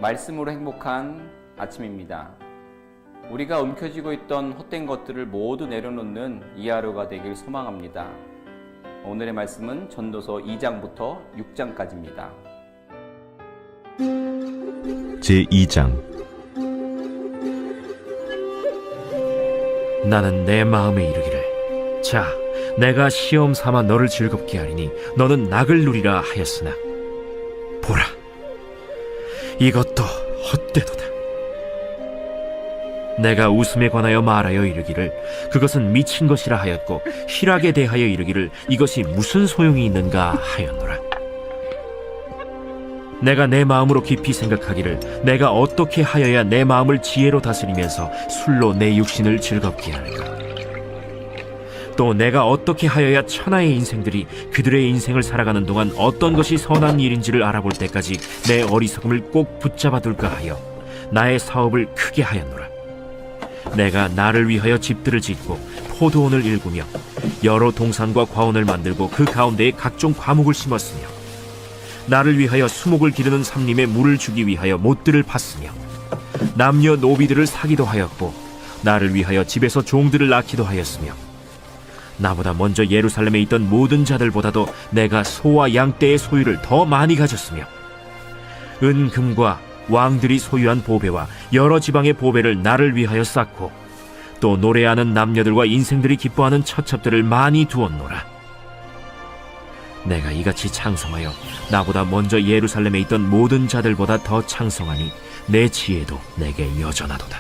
말씀으로 행복한 아침입니다. 우리가 움켜쥐고 있던 헛된 것들을 모두 내려놓는 이 하루가 되길 소망합니다. 오늘의 말씀은 전도서 2장부터 6장까지입니다. 제2장. 나는 내 마음에 이르기를, 자, 내가 시험 삼아 너를 즐겁게 하리니 너는 낙을 누리라 하였으나 보라, 이것도 헛되도다. 내가 웃음에 관하여 말하여 이르기를 그것은 미친 것이라 하였고, 희락에 대하여 이르기를 이것이 무슨 소용이 있는가 하였노라. 내가 내 마음으로 깊이 생각하기를 내가 어떻게 하여야 내 마음을 지혜로 다스리면서 술로 내 육신을 즐겁게 할까? 또 내가 어떻게 하여야 천하의 인생들이 그들의 인생을 살아가는 동안 어떤 것이 선한 일인지를 알아볼 때까지 내 어리석음을 꼭 붙잡아 둘까 하여 나의 사업을 크게 하였노라. 내가 나를 위하여 집들을 짓고 포도원을 일구며 여러 동산과 과원을 만들고 그 가운데에 각종 과목을 심었으며, 나를 위하여 수목을 기르는 삼림에 물을 주기 위하여 못들을 팠으며, 남녀 노비들을 사기도 하였고 나를 위하여 집에서 종들을 낳기도 하였으며, 나보다 먼저 예루살렘에 있던 모든 자들보다도 내가 소와 양떼의 소유를 더 많이 가졌으며, 은금과 왕들이 소유한 보배와 여러 지방의 보배를 나를 위하여 쌓고, 또 노래하는 남녀들과 인생들이 기뻐하는 처첩들을 많이 두었노라. 내가 이같이 창성하여 나보다 먼저 예루살렘에 있던 모든 자들보다 더 창성하니 내 지혜도 내게 여전하도다.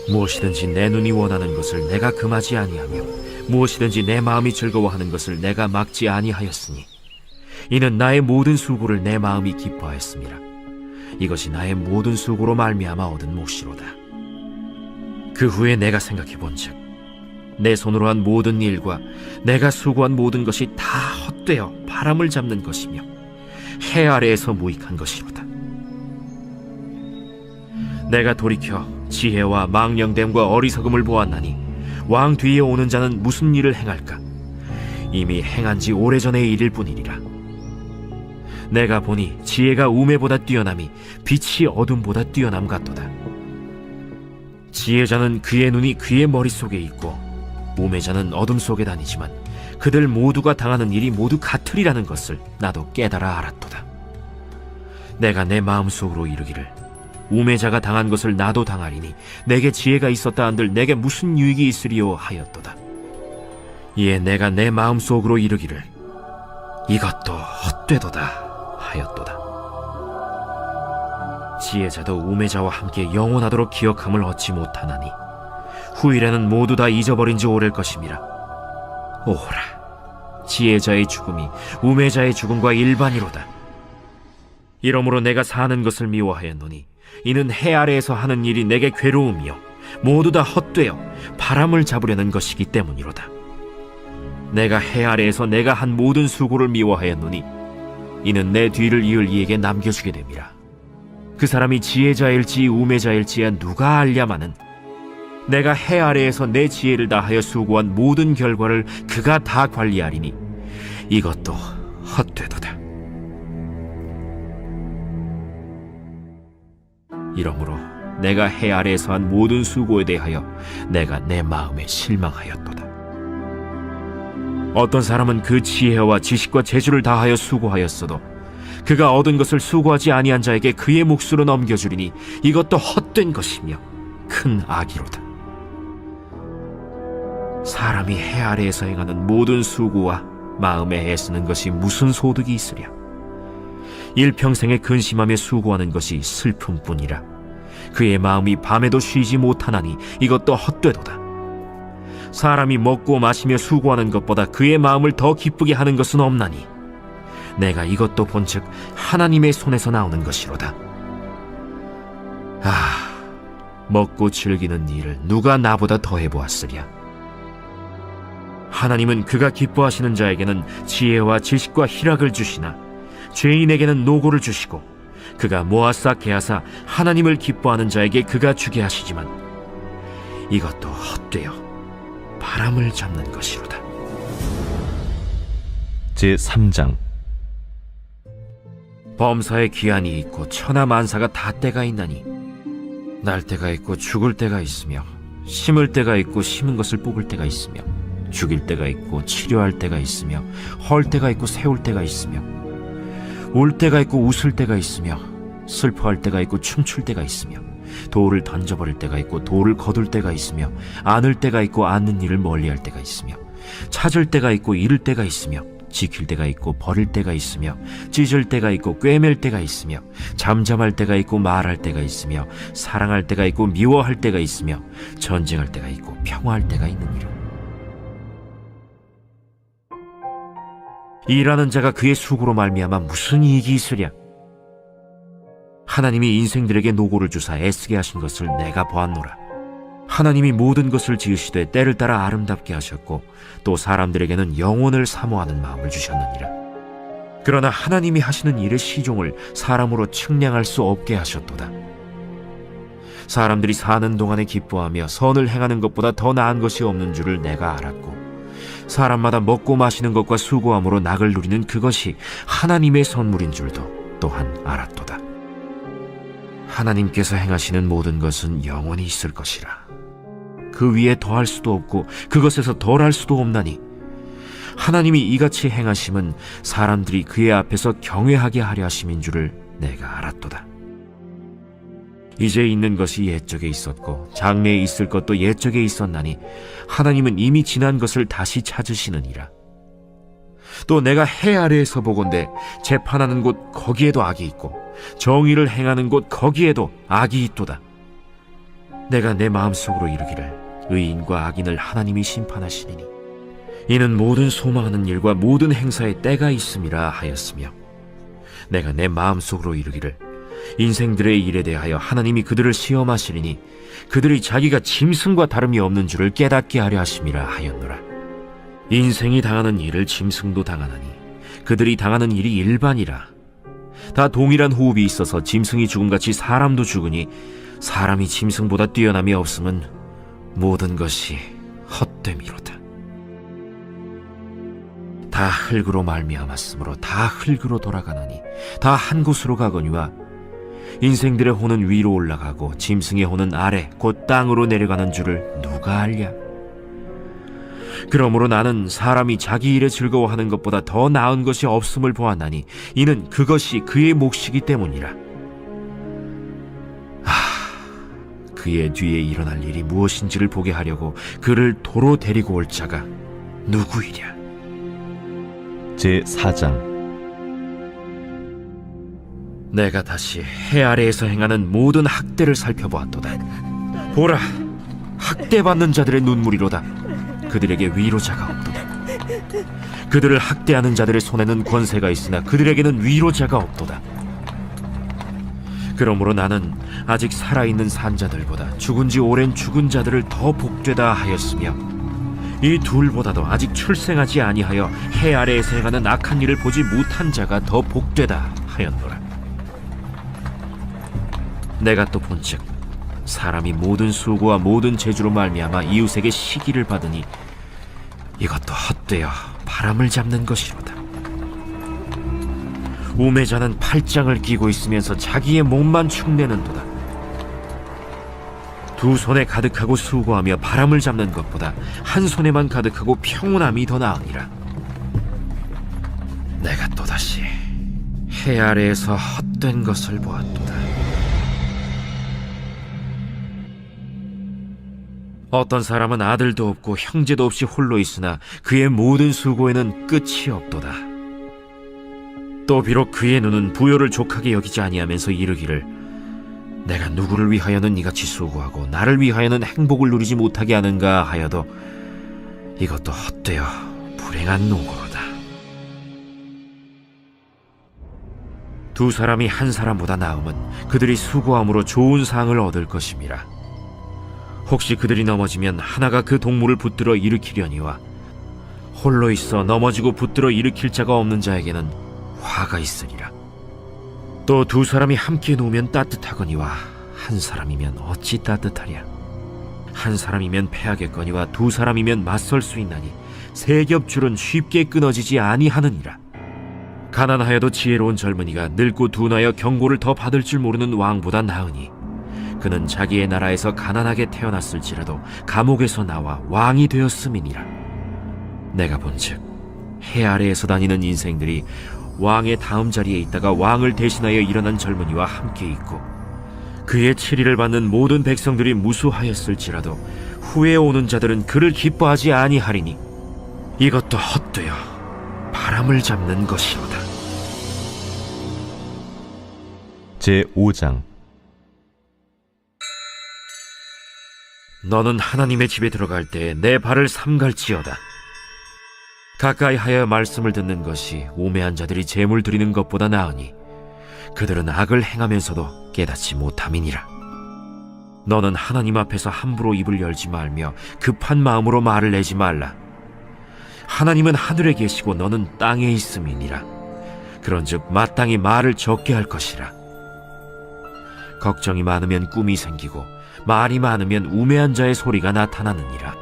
무엇이든지 내 눈이 원하는 것을 내가 금하지 아니하며 무엇이든지 내 마음이 즐거워하는 것을 내가 막지 아니하였으니, 이는 나의 모든 수고를 내 마음이 기뻐하였음이라. 이것이 나의 모든 수고로 말미암아 얻은 몫이로다. 그 후에 내가 생각해 본즉, 내 손으로 한 모든 일과 내가 수고한 모든 것이 다 헛되어 바람을 잡는 것이며 해 아래에서 무익한 것이로다. 내가 돌이켜 지혜와 망령됨과 어리석음을 보았나니 왕 뒤에 오는 자는 무슨 일을 행할까? 이미 행한 지 오래전의 일일 뿐이니라. 내가 보니 지혜가 우매보다 뛰어남이 빛이 어둠보다 뛰어남 같도다. 지혜자는 그의 눈이 그의 머릿속에 있고 우매자는 어둠 속에 다니지만 그들 모두가 당하는 일이 모두 같으리라는 것을 나도 깨달아 알았도다. 내가 내 마음속으로 이르기를, 우매자가 당한 것을 나도 당하리니 내게 지혜가 있었다 한들 내게 무슨 유익이 있으리요 하였도다. 이에 내가 내 마음속으로 이르기를 이것도 헛되도다 하였도다. 지혜자도 우매자와 함께 영원하도록 기억함을 얻지 못하나니 후일에는 모두 다 잊어버린 지 오래일 것임이라. 오라, 지혜자의 죽음이 우매자의 죽음과 일반이로다. 이러므로 내가 사는 것을 미워하였노니 이는 해 아래에서 하는 일이 내게 괴로움이요 모두 다 헛되어 바람을 잡으려는 것이기 때문이로다. 내가 해 아래에서 내가 한 모든 수고를 미워하였노니 이는 내 뒤를 이을 이에게 남겨주게 됨이라. 그 사람이 지혜자일지 우매자일지야 누가 알랴마는 내가 해 아래에서 내 지혜를 다하여 수고한 모든 결과를 그가 다 관리하리니 이것도 헛되도다. 이러므로 내가 해 아래에서 한 모든 수고에 대하여 내가 내 마음에 실망하였도다. 어떤 사람은 그 지혜와 지식과 재주를 다하여 수고하였어도 그가 얻은 것을 수고하지 아니한 자에게 그의 몫으로 넘겨주리니 이것도 헛된 것이며 큰 악이로다. 사람이 해 아래에서 행하는 모든 수고와 마음에 애쓰는 것이 무슨 소득이 있으랴? 일평생에 근심하며 수고하는 것이 슬픔뿐이라. 그의 마음이 밤에도 쉬지 못하나니 이것도 헛되도다. 사람이 먹고 마시며 수고하는 것보다 그의 마음을 더 기쁘게 하는 것은 없나니 내가 이것도 본즉 하나님의 손에서 나오는 것이로다. 먹고 즐기는 일을 누가 나보다 더 해보았으랴? 하나님은 그가 기뻐하시는 자에게는 지혜와 지식과 희락을 주시나 죄인에게는 노고를 주시고, 그가 모아싸 개하사 하나님을 기뻐하는 자에게 그가 주게 하시지만 이것도 헛되어 바람을 잡는 것이로다. 제3장. 범사에 기한이 있고 천하만사가 다 때가 있나니 날 때가 있고 죽을 때가 있으며 심을 때가 있고 심은 것을 뽑을 때가 있으며 죽일 때가 있고 치료할 때가 있으며 헐 때가 있고 세울 때가 있으며 울 때가 있고 웃을 때가 있으며 슬퍼할 때가 있고 춤출 때가 있으며 돌을 던져버릴 때가 있고 돌을 거둘 때가 있으며 안을 때가 있고 안는 일을 멀리할 때가 있으며 찾을 때가 있고 잃을 때가 있으며 지킬 때가 있고 버릴 때가 있으며 찢을 때가 있고 꿰맬 때가 있으며 잠잠할 때가 있고 말할 때가 있으며 사랑할 때가 있고 미워할 때가 있으며 전쟁할 때가 있고 평화할 때가 있느니라. 일하는 자가 그의 수고로 말미암아 무슨 이익이 있으랴. 하나님이 인생들에게 노고를 주사 애쓰게 하신 것을 내가 보았노라. 하나님이 모든 것을 지으시되 때를 따라 아름답게 하셨고 또 사람들에게는 영혼을 사모하는 마음을 주셨느니라. 그러나 하나님이 하시는 일의 시종을 사람으로 측량할 수 없게 하셨도다. 사람들이 사는 동안에 기뻐하며 선을 행하는 것보다 더 나은 것이 없는 줄을 내가 알았고 사람마다 먹고 마시는 것과 수고함으로 낙을 누리는 그것이 하나님의 선물인 줄도 또한 알았도다. 하나님께서 행하시는 모든 것은 영원히 있을 것이라. 그 위에 더할 수도 없고 그것에서 덜할 수도 없나니 하나님이 이같이 행하심은 사람들이 그의 앞에서 경외하게 하려 하심인 줄을 내가 알았도다. 이제 있는 것이 옛적에 있었고 장래에 있을 것도 옛적에 있었나니 하나님은 이미 지난 것을 다시 찾으시느니라. 또 내가 해 아래에서 보건대 재판하는 곳 거기에도 악이 있고 정의를 행하는 곳 거기에도 악이 있도다. 내가 내 마음속으로 이르기를 의인과 악인을 하나님이 심판하시리니 이는 모든 소망하는 일과 모든 행사에 때가 있음이라 하였으며 내가 내 마음속으로 이르기를 인생들의 일에 대하여 하나님이 그들을 시험하시리니 그들이 자기가 짐승과 다름이 없는 줄을 깨닫게 하려 하심이라 하였노라. 인생이 당하는 일을 짐승도 당하나니 그들이 당하는 일이 일반이라. 다 동일한 호흡이 있어서 짐승이 죽음같이 사람도 죽으니 사람이 짐승보다 뛰어남이 없음은 모든 것이 헛됨이로다. 다 흙으로 말미암았으므로 다 흙으로 돌아가나니 다 한 곳으로 가거니와 인생들의 혼은 위로 올라가고 짐승의 혼은 아래 곧 땅으로 내려가는 줄을 누가 알랴. 그러므로 나는 사람이 자기 일에 즐거워하는 것보다 더 나은 것이 없음을 보았나니 이는 그것이 그의 몫이기 때문이라. 그의 뒤에 일어날 일이 무엇인지를 보게 하려고 그를 도로 데리고 올 자가 누구이랴. 제4장 내가 다시 해 아래에서 행하는 모든 학대를 살펴보았도다. 보라, 학대받는 자들의 눈물이로다. 그들에게 위로자가 없도다. 그들을 학대하는 자들의 손에는 권세가 있으나 그들에게는 위로자가 없도다. 그러므로 나는 아직 살아있는 산자들보다 죽은 지 오랜 죽은 자들을 더 복되다 하였으며 이 둘보다도 아직 출생하지 아니하여 해 아래에서 행하는 악한 일을 보지 못한 자가 더 복되다 하였노라. 내가 또 본즉 사람이 모든 수고와 모든 재주로 말미암아 이웃에게 시기를 받으니 이것도 헛되어 바람을 잡는 것이로다. 우매자는 팔짱을 끼고 있으면서 자기의 몸만 축내는도다. 두 손에 가득하고 수고하며 바람을 잡는 것보다 한 손에만 가득하고 평온함이 더 나으니라. 내가 또다시 해 아래에서 헛된 것을 보았도다. 어떤 사람은 아들도 없고 형제도 없이 홀로 있으나 그의 모든 수고에는 끝이 없도다. 또 비록 그의 눈은 부요를 족하게 여기지 아니하면서 이르기를 내가 누구를 위하여는 이같이 수고하고 나를 위하여는 행복을 누리지 못하게 하는가 하여도 이것도 헛되어 불행한 노고로다. 두 사람이 한 사람보다 나음은 그들이 수고함으로 좋은 상을 얻을 것임이라. 혹시 그들이 넘어지면 하나가 그 동물을 붙들어 일으키려니와 홀로 있어 넘어지고 붙들어 일으킬 자가 없는 자에게는 화가 있으리라. 또 두 사람이 함께 누우면 따뜻하거니와 한 사람이면 어찌 따뜻하랴. 한 사람이면 패하겠거니와 두 사람이면 맞설 수 있나니 세 겹줄은 쉽게 끊어지지 아니하느니라. 가난하여도 지혜로운 젊은이가 늙고 둔하여 경고를 더 받을 줄 모르는 왕보다 나으니 그는 자기의 나라에서 가난하게 태어났을지라도 감옥에서 나와 왕이 되었음이니라. 내가 본즉 해 아래에서 다니는 인생들이 왕의 다음 자리에 있다가 왕을 대신하여 일어난 젊은이와 함께 있고 그의 치리를 받는 모든 백성들이 무수하였을지라도 후에 오는 자들은 그를 기뻐하지 아니하리니 이것도 헛되어 바람을 잡는 것이로다. 제5장 너는 하나님의 집에 들어갈 때 내 발을 삼갈지어다. 가까이 하여 말씀을 듣는 것이 우매한 자들이 제물 드리는 것보다 나으니 그들은 악을 행하면서도 깨닫지 못함이니라. 너는 하나님 앞에서 함부로 입을 열지 말며 급한 마음으로 말을 내지 말라. 하나님은 하늘에 계시고 너는 땅에 있음이니라. 그런즉 마땅히 말을 적게 할 것이라. 걱정이 많으면 꿈이 생기고 말이 많으면 우매한 자의 소리가 나타나느니라.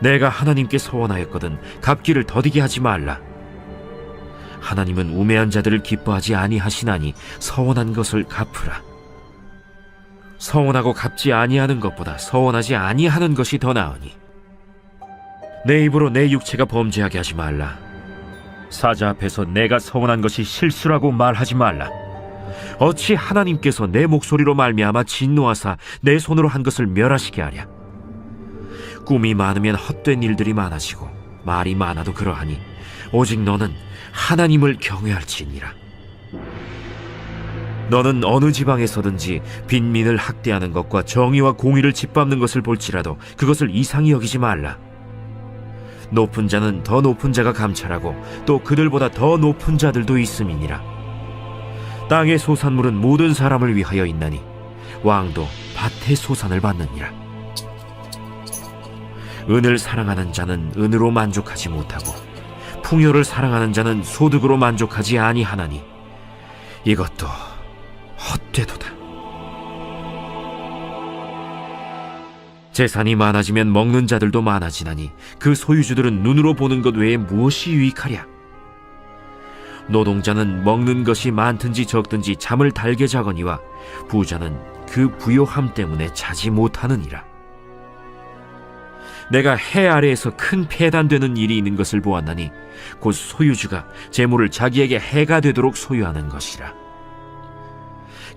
내가 하나님께 서원하였거든 갚기를 더디게 하지 말라. 하나님은 우매한 자들을 기뻐하지 아니하시나니 서원한 것을 갚으라. 서원하고 갚지 아니하는 것보다 서원하지 아니하는 것이 더 나으니 내 입으로 내 육체가 범죄하게 하지 말라. 사자 앞에서 내가 서원한 것이 실수라고 말하지 말라. 어찌 하나님께서 내 목소리로 말미암아 진노하사 내 손으로 한 것을 멸하시게 하랴. 꿈이 많으면 헛된 일들이 많아지고 말이 많아도 그러하니 오직 너는 하나님을 경외할지니라. 너는 어느 지방에서든지 빈민을 학대하는 것과 정의와 공의를 짓밟는 것을 볼지라도 그것을 이상히 여기지 말라. 높은 자는 더 높은 자가 감찰하고 또 그들보다 더 높은 자들도 있음이니라. 땅의 소산물은 모든 사람을 위하여 있나니 왕도 밭의 소산을 받느니라. 은을 사랑하는 자는 은으로 만족하지 못하고 풍요를 사랑하는 자는 소득으로 만족하지 아니하나니 이것도 헛되도다. 재산이 많아지면 먹는 자들도 많아지나니 그 소유주들은 눈으로 보는 것 외에 무엇이 유익하랴. 노동자는 먹는 것이 많든지 적든지 잠을 달게 자거니와 부자는 그 부요함 때문에 자지 못하느니라. 내가 해 아래에서 큰 폐단되는 일이 있는 것을 보았나니 곧 소유주가 재물을 자기에게 해가 되도록 소유하는 것이라.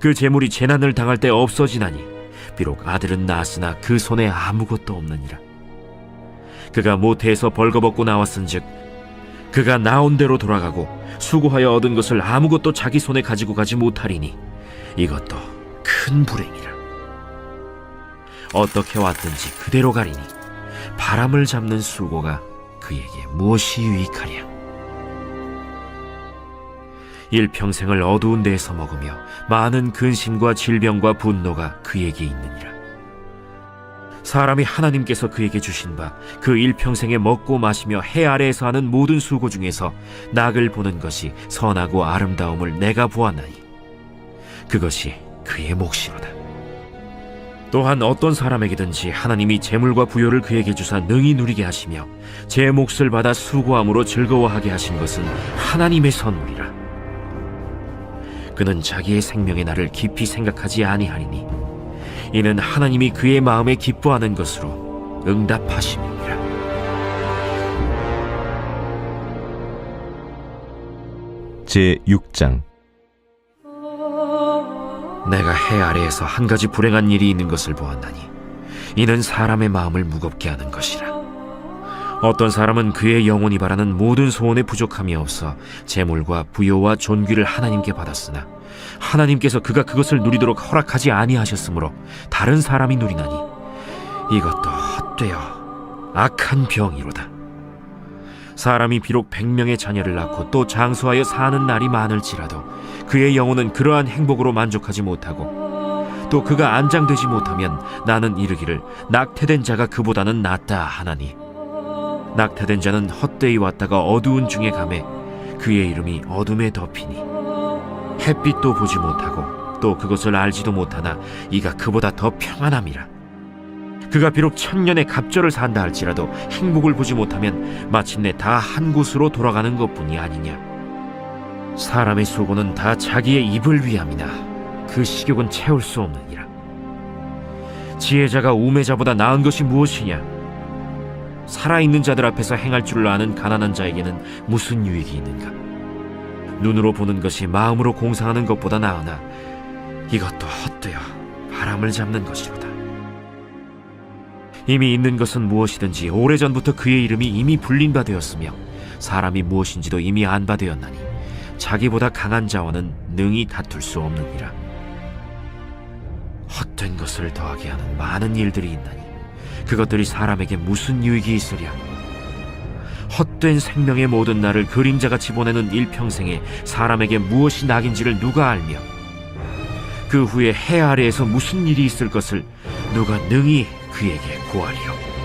그 재물이 재난을 당할 때 없어지나니 비록 아들은 낳았으나 그 손에 아무것도 없느니라. 그가 모태에서 벌거벗고 나왔은즉 그가 나온 대로 돌아가고 수고하여 얻은 것을 아무것도 자기 손에 가지고 가지 못하리니 이것도 큰 불행이라. 어떻게 왔든지 그대로 가리니 바람을 잡는 수고가 그에게 무엇이 유익하랴. 일평생을 어두운 데에서 먹으며 많은 근심과 질병과 분노가 그에게 있느니라. 사람이 하나님께서 그에게 주신 바 그 일평생에 먹고 마시며 해 아래에서 하는 모든 수고 중에서 낙을 보는 것이 선하고 아름다움을 내가 보았나니 그것이 그의 몫이로다. 또한 어떤 사람에게든지 하나님이 재물과 부요를 그에게 주사 능히 누리게 하시며 제 몫을 받아 수고함으로 즐거워하게 하신 것은 하나님의 선물이라. 그는 자기의 생명의 날을 깊이 생각하지 아니하리니 이는 하나님이 그의 마음에 기뻐하는 것으로 응답하심이니라. 제6장 내가 해 아래에서 한 가지 불행한 일이 있는 것을 보았나니 이는 사람의 마음을 무겁게 하는 것이라. 어떤 사람은 그의 영혼이 바라는 모든 소원에 부족함이 없어 재물과 부요와 존귀를 하나님께 받았으나 하나님께서 그가 그것을 누리도록 허락하지 아니하셨으므로 다른 사람이 누리나니 이것도 헛되어 악한 병이로다. 사람이 비록 100명의 자녀를 낳고 또 장수하여 사는 날이 많을지라도 그의 영혼은 그러한 행복으로 만족하지 못하고 또 그가 안장되지 못하면 나는 이르기를 낙태된 자가 그보다는 낫다 하나니 낙태된 자는 헛되이 왔다가 어두운 중에 가매 그의 이름이 어둠에 덮이니 햇빛도 보지 못하고 또 그것을 알지도 못하나 이가 그보다 더 평안함이라. 그가 비록 1000년의 갑절을 산다 할지라도 행복을 보지 못하면 마침내 다 한 곳으로 돌아가는 것뿐이 아니냐. 사람의 수고는 다 자기의 입을 위함이나 그 식욕은 채울 수 없느니라. 지혜자가 우매자보다 나은 것이 무엇이냐? 살아있는 자들 앞에서 행할 줄 아는 가난한 자에게는 무슨 유익이 있는가? 눈으로 보는 것이 마음으로 공상하는 것보다 나으나 이것도 헛되어 바람을 잡는 것이로다. 이미 있는 것은 무엇이든지 오래전부터 그의 이름이 이미 불린 바 되었으며 사람이 무엇인지도 이미 안 바 되었나니 자기보다 강한 자와는 능히 다툴 수 없느니라. 헛된 것을 더하게 하는 많은 일들이 있나니 그것들이 사람에게 무슨 유익이 있으랴? 헛된 생명의 모든 날을 그림자같이 보내는 일평생에 사람에게 무엇이 낙인지를 누가 알며 그 후에 해 아래에서 무슨 일이 있을 것을 누가 능히 그에게 고하리요?